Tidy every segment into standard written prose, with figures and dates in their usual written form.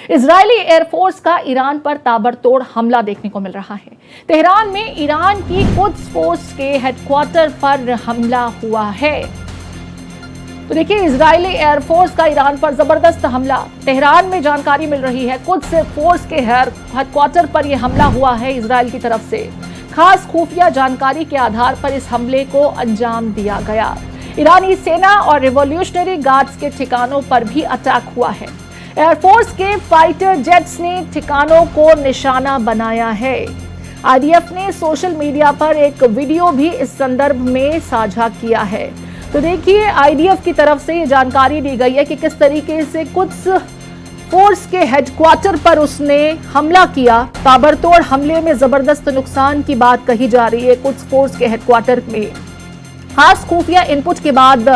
Israeli air force का Iran पर ताबड़तोड़ हमला देखने को मिल रहा है। तेहरान में ईरान की कुद्स फोर्स के हेडक्वार्टर पर हमला हुआ है। तो देखिए, इजरायली एयरफोर्स का ईरान पर जबरदस्त हमला। तेहरान में जानकारी मिल रही है कुद्स फोर्स के हेडक्वार्टर पर यह हमला हुआ है इजरायल की तरफ से। खास खुफिया जानकारी के आधार पर इस हमले को अंजाम दिया गया। ईरानी सेना और रिवॉल्यूशनरी गार्ड्स के ठिकानों पर भी अटैक हुआ है। एयरफोर्स के फाइटर जेट्स ने ठिकानों को निशाना बनाया है। आईडीएफ ने सोशल मीडिया पर एक वीडियो भी इस संदर्भ में साझा किया है। तो देखिए, आईडीएफ की तरफ से ये जानकारी दी गई है कि किस तरीके से कुद्स फोर्स के हेडक्वार्टर पर उसने हमला किया। ताबड़तोड़ हमले में जबरदस्त नुकसान की बात कही जा रही है कुद्स फोर्स के हेडक्वार्टर में। खास खुफिया इनपुट के बाद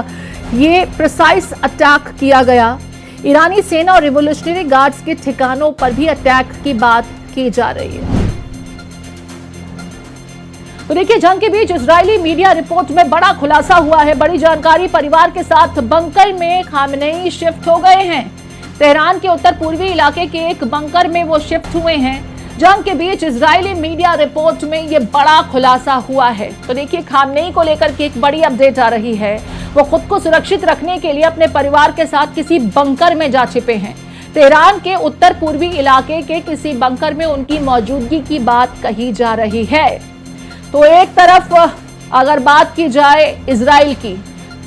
ये प्रिसाइज अटैक किया गया। ईरानी सेना और रिवॉल्यूशनरी गार्ड्स के ठिकानों पर भी अटैक की बात की जा रही है। तो देखिए, जंग के बीच इजरायली मीडिया रिपोर्ट में बड़ा खुलासा हुआ है। बड़ी जानकारी, परिवार के साथ बंकर में खामनेई शिफ्ट हो गए हैं। तेहरान के उत्तर पूर्वी इलाके के एक बंकर में वो शिफ्ट हुए हैं। जंग के बीच इजरायली मीडिया रिपोर्ट में ये बड़ा खुलासा हुआ है। तो देखिए, खामनेई को लेकर के एक बड़ी अपडेट आ रही है। वो खुद को सुरक्षित रखने के लिए अपने परिवार के साथ किसी बंकर में जा छिपे हैं। तेहरान के उत्तर पूर्वी इलाके के किसी बंकर में उनकी मौजूदगी की बात कही जा रही है। तो एक तरफ अगर बात की जाए इजराइल की,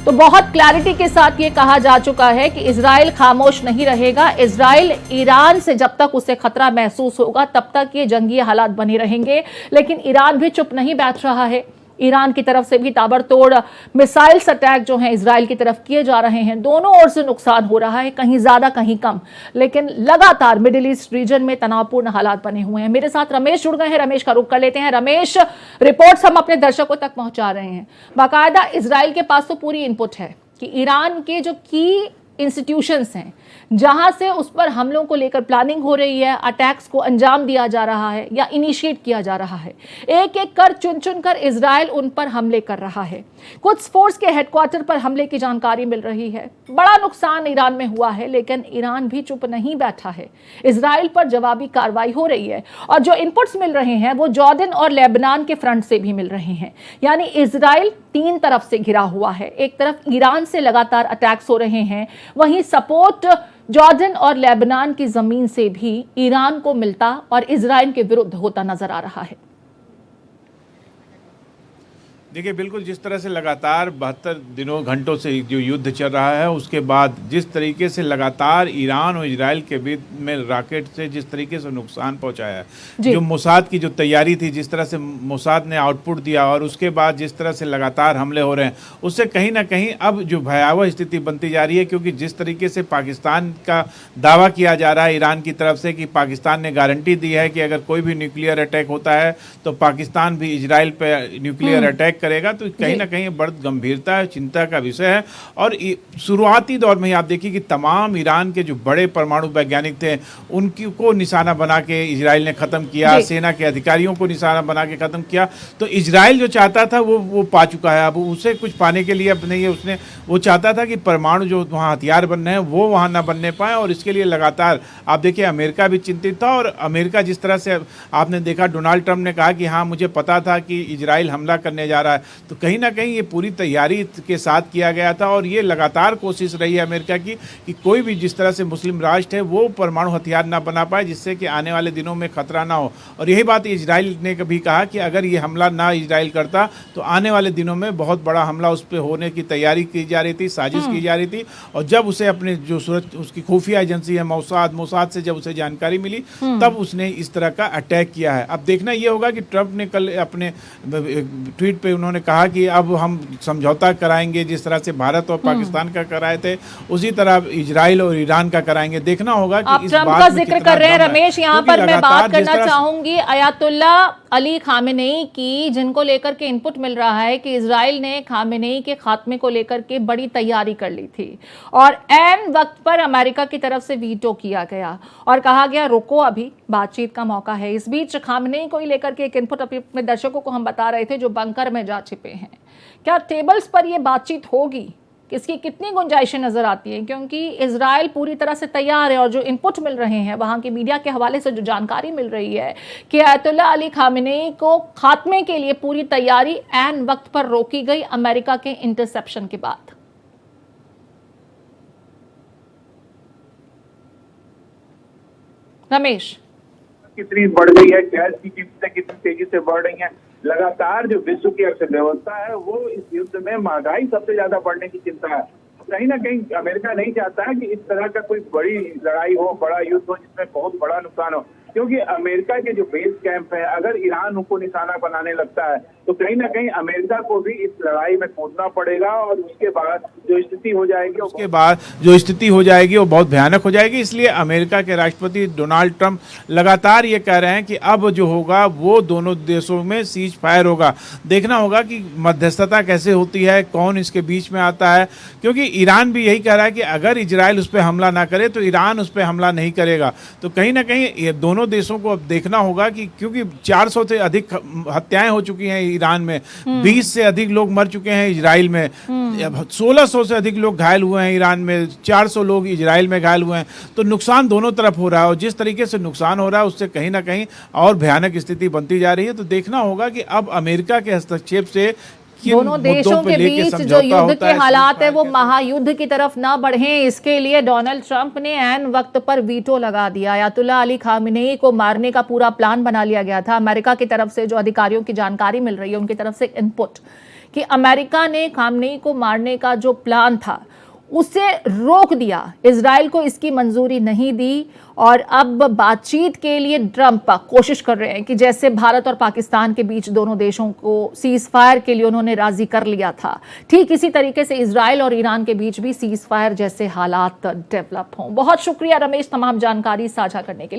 तो बहुत क्लैरिटी के साथ ये कहा जा चुका है कि इजराइल खामोश नहीं रहेगा। इजराइल ईरान से जब तक उसे खतरा महसूस होगा तब तक ये जंगी हालात बने रहेंगे। लेकिन ईरान भी चुप नहीं बैठ रहा है। ईरान की तरफ से भी ताबड़तोड़ मिसाइल्स अटैक जो हैं इजराइल की तरफ किए जा रहे हैं। दोनों ओर से नुकसान हो रहा है, कहीं ज्यादा कहीं कम, लेकिन लगातार मिडिल ईस्ट रीजन में तनावपूर्ण हालात बने हुए हैं। मेरे साथ रमेश जुड़ गए हैं। रमेश का रुख कर लेते हैं। रमेश, रिपोर्ट्स हम अपने दर्शकों तक पहुंचा रहे हैं। बाकायदा इजराइल के पास तो पूरी इनपुट है कि ईरान के जो की इंस्टीट्यूशंस हैं, जहां से उस पर हमलों को लेकर प्लानिंग हो रही है, अटैक्स को अंजाम दिया जा रहा है या इनिशिएट किया जा रहा है, एक एक कर चुन चुन कर इजराइल उन पर हमले कर रहा है। कुछ फोर्स के हेडक्वार्टर पर हमले की जानकारी मिल रही है। बड़ा नुकसान ईरान में हुआ है, लेकिन ईरान भी चुप नहीं बैठा है। इजराइल पर जवाबी कार्रवाई हो रही है और जो इनपुट्स मिल रहे हैं वो जॉर्डन और लेबनान के फ्रंट से भी मिल रहे हैं। यानी इजराइल तीन तरफ से घिरा हुआ है। एक तरफ ईरान से लगातार अटैक्स हो रहे हैं, वहीं सपोर्ट जॉर्डन और लेबनान की जमीन से भी ईरान को मिलता और इजराइल के विरुद्ध होता नजर आ रहा है। देखिए, बिल्कुल जिस तरह से लगातार 72 घंटों से जो युद्ध चल रहा है, उसके बाद जिस तरीके से लगातार ईरान और इजराइल के बीच में रॉकेट से जिस तरीके से नुकसान पहुंचाया है, जो मोसाद की जो तैयारी थी, जिस तरह से मोसाद ने आउटपुट दिया और उसके बाद जिस तरह से लगातार हमले हो रहे हैं, उससे कहीं ना कहीं अब जो भयावह स्थिति बनती जा रही है। क्योंकि जिस तरीके से पाकिस्तान का दावा किया जा रहा है ईरान की तरफ से कि पाकिस्तान ने गारंटी दी है कि अगर कोई भी न्यूक्लियर अटैक होता है तो पाकिस्तान भी इजराइल पर न्यूक्लियर अटैक करेगा, तो कहीं ना कहीं बड़ी गंभीरता है, चिंता का विषय है। और शुरुआती दौर में ही आप देखिए कि तमाम ईरान के जो बड़े परमाणु वैज्ञानिक थे उनकी को निशाना बना के इजराइल ने खत्म किया, सेना के अधिकारियों को निशाना बना के खत्म किया। तो इजराइल जो चाहता था वो पा चुका है। अब उसे कुछ पाने के लिए अब नहीं, उसने वो चाहता था कि परमाणु जो वहाँ हथियार बन रहे हैं वो वहाँ ना बनने पाए। और इसके लिए लगातार आप देखिए अमेरिका भी चिंतित था। और अमेरिका जिस तरह से आपने देखा, डोनाल्ड ट्रंप ने कहा कि हाँ, मुझे पता था कि इजराइल हमला करने जा रहा है। तो कहीं ना कहीं ये पूरी तैयारी के साथ किया गया था। और ये लगातार कोशिश रही है अमेरिका की कि कोई भी जिस तरह से मुस्लिम राष्ट्र है वो परमाणु हथियार ना बना पाए, जिससे कि आने वाले दिनों में खतरा ना हो। और यही बात इजराइल ने कभी कहा कि अगर ये हमला ना इजराइल करता तो आने वाले दिनों में बहुत बड़ा हमला उस पर होने की तैयारी की जा रही थी, साजिश की जा रही थी। और जब उसे अपने जो उसकी खुफिया एजेंसी है मोसाद से जब उसे जानकारी मिली, तब उसने इस तरह का अटैक किया है। अब देखना यह होगा कि ट्रंप ने कल अपने ट्वीट पे उन्होंने कहा कि अब हम समझौता कराएंगे, जिस तरह से भारत और पाकिस्तान का कराए थे उसी तरह इजराइल और ईरान का कराएंगे। देखना होगा कि इस बात का जिक्र कर रहे हैं रमेश, यहाँ पर मैं बात करना चाहूंगी अयातुल्ला अली खामेनेई की, जिनको लेकर के इनपुट मिल रहा है कि इजराइल ने खामेनेई के खात्मे को लेकर के बड़ी तैयारी कर ली थी और ऐन वक्त पर अमेरिका की तरफ से वीटो किया गया और कहा गया रुको, अभी बातचीत का मौका है। इस बीच खामेनेई को लेकर के एक इनपुट अपने दर्शकों को हम बता रहे थे जो बंकर में जा छिपे हैं। क्या टेबल्स पर यह बातचीत होगी? कि इसकी कितनी गुंजाइशें नजर आती हैं, क्योंकि इजराइल पूरी तरह से तैयार है और जो इनपुट मिल रहे हैं वहां की मीडिया के हवाले से जो जानकारी मिल रही है कि आयतुल्लाह अली खामेनेई को खात्मे के लिए पूरी तैयारी ऐन वक्त पर रोकी गई अमेरिका के इंटरसेप्शन के बाद। रमेश, कितनी बढ़ गई है, गैस की कीमतें कितनी तेजी से बढ़ रही हैं, लगातार जो विश्व की अर्थव्यवस्था है वो इस युद्ध में महंगाई सबसे ज्यादा बढ़ने की चिंता है। कहीं ना कहीं अमेरिका नहीं चाहता है कि इस तरह का कोई बड़ी लड़ाई हो, बड़ा युद्ध हो जिसमें बहुत बड़ा नुकसान हो, क्योंकि अमेरिका के जो बेस कैंप है, अगर ईरान उनको निशाना बनाने लगता है तो कहीं ना कहीं अमेरिका को भी इस लड़ाई में कूदना पड़ेगा और उसके बाद जो स्थिति हो जाएगी वो बहुत भयानक हो जाएगी। इसलिए अमेरिका के राष्ट्रपति डोनाल्ड ट्रंप लगातार ये कह रहे हैं कि अब जो होगा वो दोनों देशों में सीज फायर होगा। देखना होगा कि मध्यस्थता कैसे होती है, कौन इसके बीच में आता है, क्योंकि ईरान भी यही कह रहा है कि अगर इजराइल उस पर हमला ना करे तो ईरान उस पर हमला नहीं करेगा। तो कहीं ना कहीं ये दोनों देशों को अब देखना होगा कि क्योंकि 400 से अधिक हत्याएं हो चुकी हैं ईरान में, 20 से अधिक लोग मर चुके हैं इजराइल में, 1600 से अधिक लोग घायल हुए हैं ईरान में, 400 लोग इजराइल में घायल हुए हैं। तो नुकसान दोनों तरफ हो रहा है और जिस तरीके से नुकसान हो रहा है उससे कहीं ना कहीं और भयानक स्थिति बनती जा रही है। तो देखना होगा कि अब अमेरिका के हस्तक्षेप से दोनों देशों के बीच जो युद्ध के हालात है वो महायुद्ध की ना बढ़े, इसके लिए डोनाल्ड ट्रंप ने ऐन वक्त पर वीटो लगा दिया। आयतुल्लाह अली खामेनेई को मारने का पूरा प्लान बना लिया गया था। अमेरिका की तरफ से जो अधिकारियों की जानकारी मिल रही है उनकी तरफ से इनपुट कि अमेरिका ने खामेनेई को मारने का जो प्लान था उसे रोक दिया, इजराइल को इसकी मंजूरी नहीं दी और अब बातचीत के लिए ट्रंप कोशिश कर रहे हैं कि जैसे भारत और पाकिस्तान के बीच दोनों देशों को सीज फायर के लिए उन्होंने राजी कर लिया था, ठीक इसी तरीके से इजराइल और ईरान के बीच भी सीज फायर जैसे हालात डेवलप हों। बहुत शुक्रिया रमेश तमाम जानकारी साझा करने के लिए।